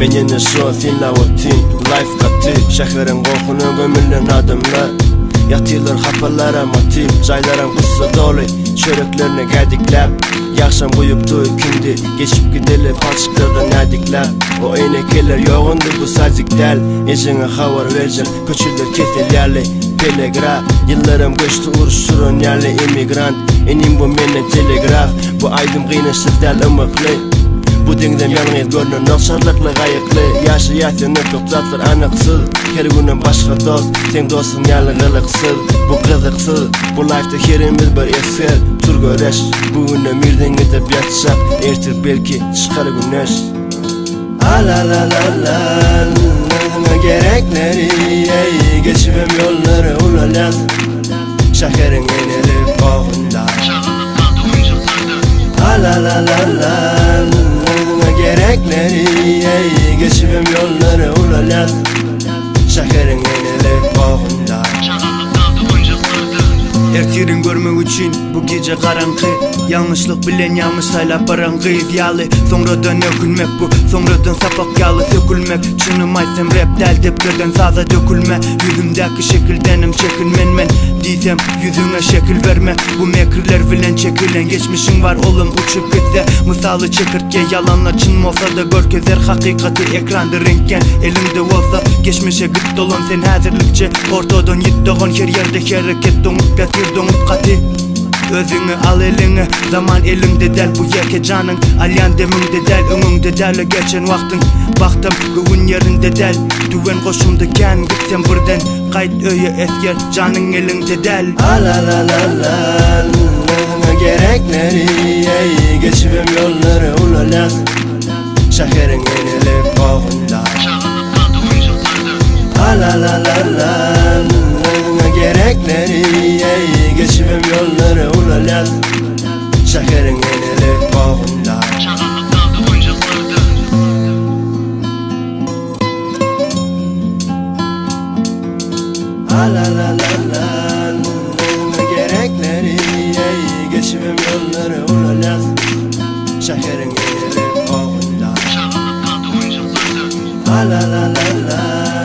Men yine şu finla otin life katı şehrin kokunu gömülen adamlar Yatırlar hapalara motiv Caylaran kıssa dolu Çöreklerine geldiklep Yakşam koyup toy kündü Geçip gidelim palçıklardan nerdiklep O eynekeler yoğundu bu sacık del Ecine havar vereceğim Köçüller kefil yerli Telegraf Yıllarım göçtü uruşturun yerli immigrant Enim bu menne telegraf Bu aydım kıynaştır del ımıklı Bu dengden yanıyız görünür nokşarlıklı gayıklı Yaşayatın öpüp zatlar anıksız Her günün başka dost Sen dostun yerli kılıksız Bu kızıksız Bu life'da herimiz bir eser Tur göreş Bu günü mirden gidip yatacak Ertir belki çıkar güneş Alalalala Gerekleri Geçmem yolları ulalaz Şekerin eneli kohunda Alalalala Gerekleri geçmem yolları ulalaz Şekerin eneli kohunda Ertirin görmek için bu gece karanlık Yanlışlık bilen yanlış saylap barangıyız yalı Sonradan ökülmek bu sonradan sapak yağlı sökülmek Çınımaysam rap del deplerden saza dökülme Yüzümdeki şekildenim çekilmen men Diysem yüzüne şekil verme Bu mekirler bilen çekilen geçmişin var oğlum uçup gitse Misalı çekirtge yalanla çın olsa da gör kezer hakikati ekranda renkken Elinde olsa geçmişe git dolan sen hazırlıkça Ortadan yit doğan her yerde hareket donup yatir donup katı Özünü al eline zaman elinde del bu yeke canın Alyan deminde del önünde del geçen vaktin Baktım güvün yerinde del Düven koşumdayken gitsem birden Kayıt öye esker canın elinde del Alalalala Gerekleri geçmem yolları ulalaz Şekerin eneli kohunda Alalalala Gerekleri geçmem yolları ulalaz Şekerin eneli kohunda Alalalala Gerekleri geçmem yolları ulalaz Şekerin eneli kohunda Alalalala